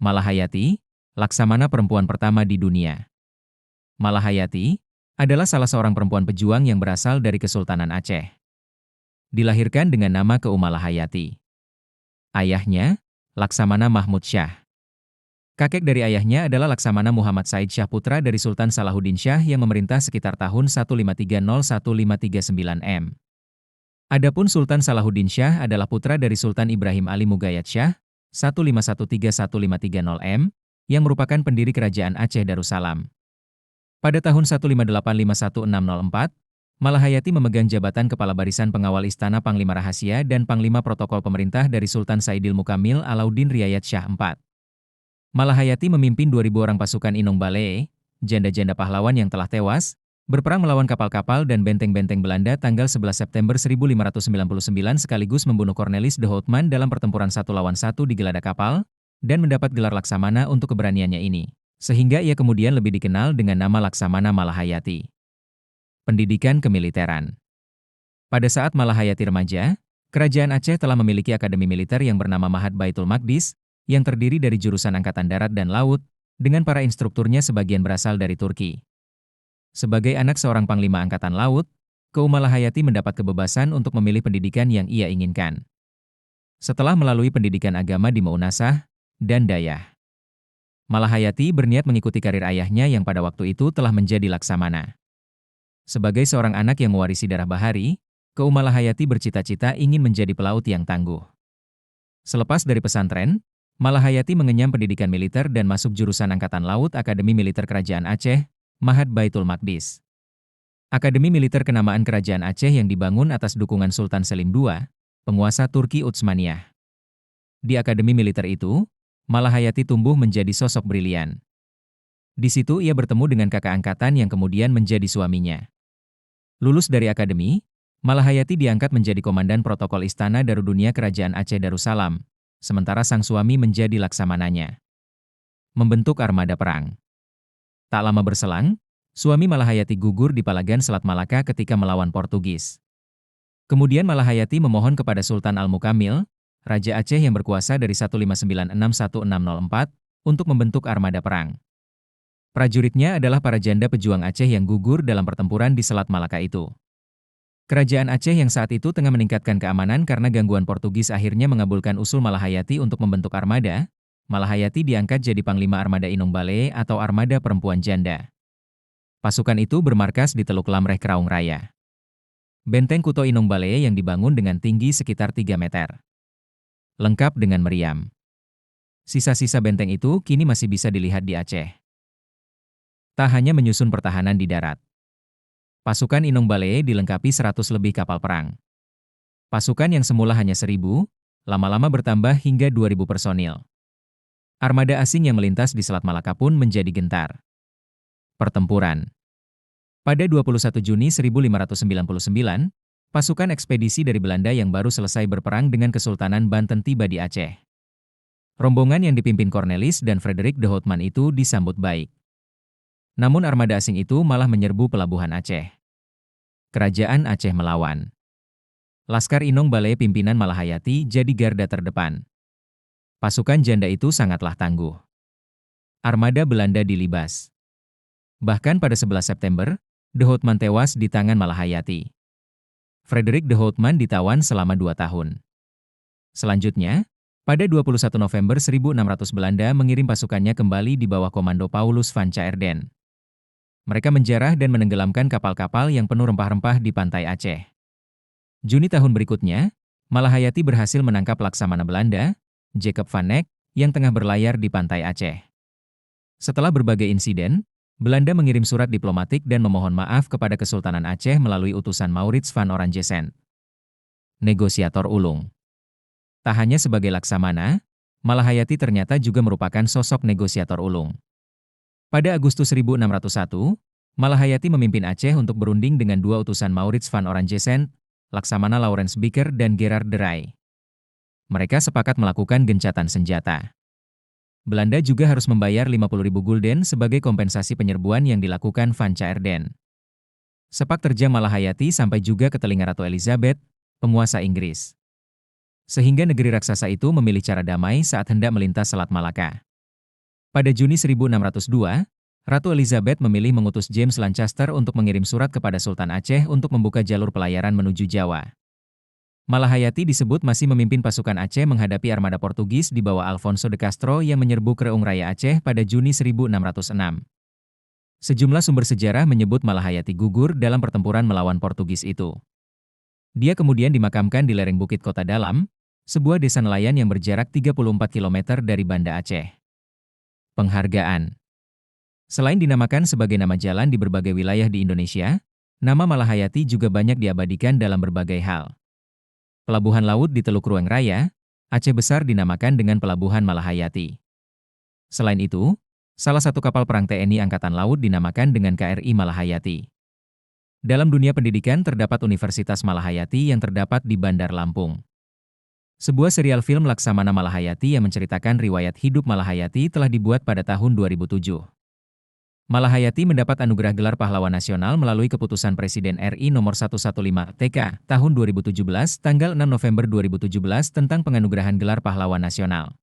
Malahayati, Laksamana perempuan pertama di dunia. Malahayati adalah salah seorang perempuan pejuang yang berasal dari Kesultanan Aceh. Dilahirkan dengan nama Malahayati. Ayahnya, Laksamana Mahmud Syah. Kakek dari ayahnya adalah Laksamana Muhammad Said Syah putra dari Sultan Salahuddin Syah yang memerintah sekitar tahun 1530-1539 M. Adapun Sultan Salahuddin Syah adalah putra dari Sultan Ibrahim Ali Mugayat Syah 1513-1530 M, yang merupakan pendiri Kerajaan Aceh Darussalam. Pada tahun 1585-1604, Malahayati memegang jabatan Kepala Barisan Pengawal Istana Panglima Rahasia dan Panglima Protokol Pemerintah dari Sultan Saidil Mukamil Alauddin Riayat Syah IV. Malahayati memimpin 2.000 orang pasukan Inong Balee, janda-janda pahlawan yang telah tewas, berperang melawan kapal-kapal dan benteng-benteng Belanda tanggal 11 September 1599 sekaligus membunuh Cornelis de Houtman dalam pertempuran 1 lawan 1 di Geladak Kapal, dan mendapat gelar Laksamana untuk keberaniannya ini, sehingga ia kemudian lebih dikenal dengan nama Laksamana Malahayati. Pendidikan kemiliteran. Pada saat Malahayati remaja, Kerajaan Aceh telah memiliki akademi militer yang bernama Mahat Baitul Maqdis, yang terdiri dari jurusan Angkatan Darat dan Laut, dengan para instrukturnya sebagian berasal dari Turki. Sebagai anak seorang Panglima Angkatan Laut, Malahayati mendapat kebebasan untuk memilih pendidikan yang ia inginkan. Setelah melalui pendidikan agama di Maunasah dan Dayah, Malahayati berniat mengikuti karir ayahnya yang pada waktu itu telah menjadi Laksamana. Sebagai seorang anak yang mewarisi darah bahari, Malahayati bercita-cita ingin menjadi pelaut yang tangguh. Selepas dari pesantren, Malahayati mengenyam pendidikan militer dan masuk jurusan Angkatan Laut Akademi Militer Kerajaan Aceh, Mahat Baitul Maqdis. Akademi militer kenamaan Kerajaan Aceh yang dibangun atas dukungan Sultan Selim II, penguasa Turki Utsmaniyah. Di akademi militer itu, Malahayati tumbuh menjadi sosok brilian. Di situ ia bertemu dengan kakak angkatan yang kemudian menjadi suaminya. Lulus dari akademi, Malahayati diangkat menjadi komandan protokol Istana Darudunia Kerajaan Aceh Darussalam, sementara sang suami menjadi laksamananya. Membentuk armada perang. Tak lama berselang, suami Malahayati gugur di Palagan Selat Malaka ketika melawan Portugis. Kemudian Malahayati memohon kepada Sultan Al-Mukamil, Raja Aceh yang berkuasa dari 1596-1604, untuk membentuk armada perang. Prajuritnya adalah para janda pejuang Aceh yang gugur dalam pertempuran di Selat Malaka itu. Kerajaan Aceh yang saat itu tengah meningkatkan keamanan karena gangguan Portugis akhirnya mengabulkan usul Malahayati untuk membentuk armada. Malahayati diangkat jadi Panglima Armada Inong Balee atau Armada Perempuan Janda. Pasukan itu bermarkas di Teluk Lamreh Kraung Raya. Benteng Kuto Inong Balee yang dibangun dengan tinggi sekitar 3 meter. Lengkap dengan meriam. Sisa-sisa benteng itu kini masih bisa dilihat di Aceh. Tak hanya menyusun pertahanan di darat. Pasukan Inong Balee dilengkapi 100 lebih kapal perang. Pasukan yang semula hanya 1.000, lama-lama bertambah hingga 2.000 personil. Armada asing yang melintas di Selat Malaka pun menjadi gentar. Pertempuran. Pada 21 Juni 1599, pasukan ekspedisi dari Belanda yang baru selesai berperang dengan Kesultanan Banten tiba di Aceh. Rombongan yang dipimpin Cornelis dan Frederik de Houtman itu disambut baik. Namun armada asing itu malah menyerbu pelabuhan Aceh. Kerajaan Aceh melawan. Laskar Inong Balee pimpinan Malahayati jadi garda terdepan. Pasukan janda itu sangatlah tangguh. Armada Belanda dilibas. Bahkan pada 11 September, de Houtman tewas di tangan Malahayati. Frederik de Houtman ditawan selama 2 tahun. Selanjutnya, pada 21 November 1600 Belanda mengirim pasukannya kembali di bawah komando Paulus van Caerden. Mereka menjarah dan menenggelamkan kapal-kapal yang penuh rempah-rempah di pantai Aceh. Juni tahun berikutnya, Malahayati berhasil menangkap laksamana Belanda, Jacob van Eck, yang tengah berlayar di pantai Aceh. Setelah berbagai insiden, Belanda mengirim surat diplomatik dan memohon maaf kepada Kesultanan Aceh melalui utusan Maurits van Oranjesen, negosiator ulung. Tak hanya sebagai laksamana, Malahayati ternyata juga merupakan sosok negosiator ulung. Pada Agustus 1601, Malahayati memimpin Aceh untuk berunding dengan 2 utusan Maurits van Oranjesen, Laksamana Laurens Bicker dan Gerard de Rey. Mereka sepakat melakukan gencatan senjata. Belanda juga harus membayar 50.000 gulden sebagai kompensasi penyerbuan yang dilakukan van Caerden. Sepak terjang Malahayati sampai juga ke telinga Ratu Elizabeth, penguasa Inggris. Sehingga negeri raksasa itu memilih cara damai saat hendak melintas Selat Malaka. Pada Juni 1602, Ratu Elizabeth memilih mengutus James Lancaster untuk mengirim surat kepada Sultan Aceh untuk membuka jalur pelayaran menuju Jawa. Malahayati disebut masih memimpin pasukan Aceh menghadapi armada Portugis di bawah Alfonso de Castro yang menyerbu Kreung Raya Aceh pada Juni 1606. Sejumlah sumber sejarah menyebut Malahayati gugur dalam pertempuran melawan Portugis itu. Dia kemudian dimakamkan di lereng Bukit Kota Dalam, sebuah desa nelayan yang berjarak 34 km dari Banda Aceh. Penghargaan. Selain dinamakan sebagai nama jalan di berbagai wilayah di Indonesia, nama Malahayati juga banyak diabadikan dalam berbagai hal. Pelabuhan laut di Teluk Ruang Raya, Aceh Besar dinamakan dengan Pelabuhan Malahayati. Selain itu, salah satu kapal perang TNI Angkatan Laut dinamakan dengan KRI Malahayati. Dalam dunia pendidikan terdapat Universitas Malahayati yang terdapat di Bandar Lampung. Sebuah serial film Laksamana Malahayati yang menceritakan riwayat hidup Malahayati telah dibuat pada tahun 2007. Malahayati mendapat anugerah gelar pahlawan nasional melalui keputusan Presiden RI nomor 115 TK tahun 2017 tanggal 6 November 2017 tentang penganugerahan gelar pahlawan nasional.